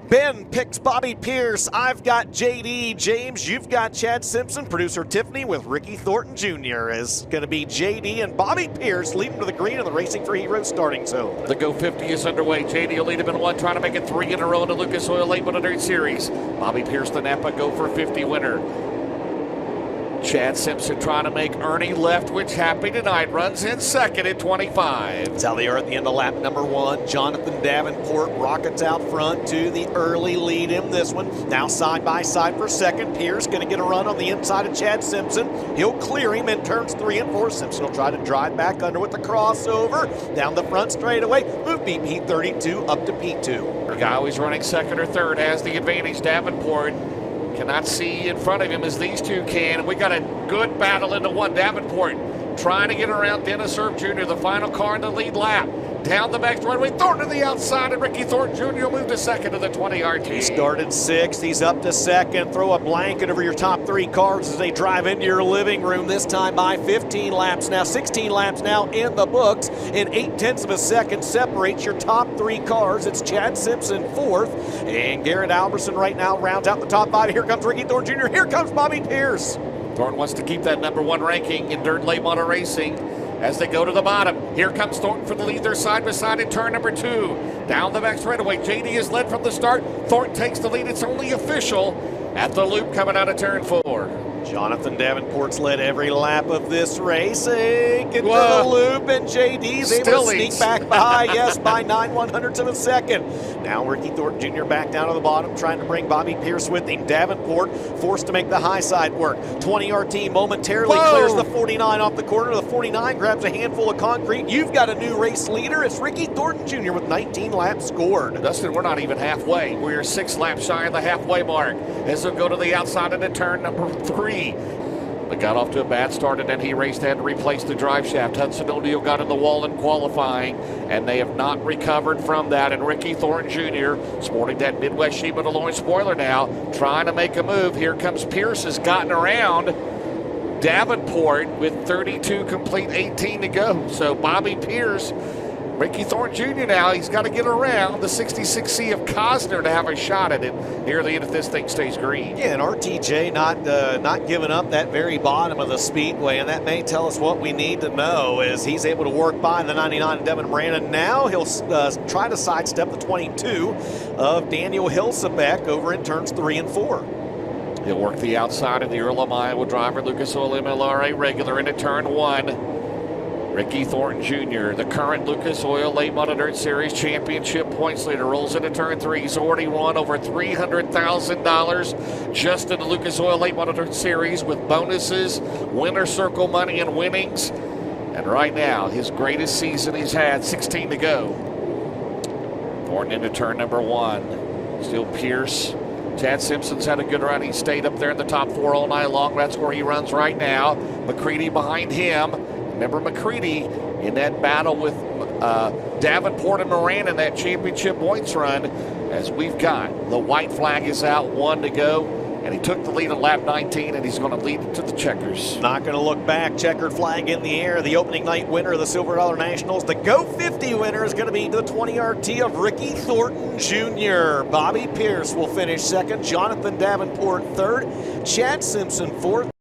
Ben picks Bobby Pierce. I've got JD. James, you've got Chad Simpson. Producer Tiffany with Ricky Thornton Jr. is going to be JD and Bobby Pierce leading to the green in the Racing for Heroes starting zone. The Go 50 is underway. JD will lead him in one, trying to make it 3 in a row in the Lucas Oil Late Model Dirt Series. Bobby Pierce, the Napa Go for 50 winner. Chad Simpson trying to make Ernie Leftwich happy tonight. Runs in second at 25. That's how they are at the end of lap number 1. Jonathan Davenport rockets out front to the early lead in this one. Now side by side for second. Pierce going to get a run on the inside of Chad Simpson. He'll clear him in turns 3 and 4. Simpson will try to drive back under with the crossover. Down the front straightaway. Move P32 up to P2. The guy always running second or third has the advantage. Davenport cannot see in front of him as these two can. We got a good battle into one. Davenport trying to get around Dennis Erb Jr., the final car in the lead lap. Down the back straightaway, Thornton to the outside, and Ricky Thornton Jr. will move to second to the 20 RT. He started 6th. He's up to second. Throw a blanket over your top 3 cars as they drive into your living room, this time by 15 laps now. 16 laps now in the books. In 0.8 of a second separates your top 3 cars. It's Chad Simpson 4th, and Garrett Alberson right now rounds out the top 5. Here comes Ricky Thornton Jr. Here comes Bobby Pierce. Thornton wants to keep that number 1 ranking in dirt late model racing. As they go to the bottom, here comes Thornton for the lead. They're side by side in turn number 2. Down the back straightaway, JD is led from the start. Thornton takes the lead. It's only official at the loop coming out of turn 4. Jonathan Davenport's led every lap of this race. Hey, get to the loop, and JD's able to sneak back by, yes, by 9/100ths of a second. Now Ricky Thornton Jr. back down to the bottom, trying to bring Bobby Pierce with him. Davenport forced to make the high side work. 20 RT momentarily clears the 49 off the corner. The 49 grabs a handful of concrete. You've got a new race leader. It's Ricky Thornton Jr. with 19 laps scored. Dustin, we're not even halfway. We're 6 laps shy of the halfway mark as they'll go to the outside into turn number 3. They got off to a bad start, and then he raced ahead to replace the drive shaft. Hudson O'Neal got in the wall in qualifying, and they have not recovered from that. And Ricky Thornton Jr. sporting that Midwest Sheep of the Loin spoiler now, trying to make a move. Here comes Pierce, has gotten around Davenport with 32 complete, 18 to go. So Bobby Pierce, Ricky Thornton Jr. now, he's got to get around the 66C of Cosner to have a shot at it near the end if this thing stays green. Yeah, and RTJ not giving up that very bottom of the Speedway, and that may tell us what we need to know as he's able to work by the 99 of Devin Brandon. Now he'll try to sidestep the 22 of Daniel Hilsebeck over in turns 3 and 4. He'll work the outside of the Earl of Iowa driver, Lucas Oil MLRA regular into turn 1. Ricky Thornton Jr., the current Lucas Oil Late Model Dirt Series championship points leader, rolls into turn 3. He's already won over $300,000 just in the Lucas Oil Late Model Dirt Series with bonuses, winner circle money, and winnings. And right now, his greatest season he's had, 16 to go. Thornton into turn number 1. Still Pierce. Chad Simpson's had a good run. He stayed up there in the top 4 all night long. That's where he runs right now. McCready behind him. Remember McCready in that battle with Davenport and Moran in that championship points run. As we've got the white flag is out, 1 to go, and he took the lead at lap 19, and he's going to lead it to the checkers. Not going to look back. Checkered flag in the air. The opening night winner of the Silver Dollar Nationals, the Go 50 winner, is going to be the 20 RT of Ricky Thornton Jr. Bobby Pierce will finish second. Jonathan Davenport third. Chad Simpson fourth.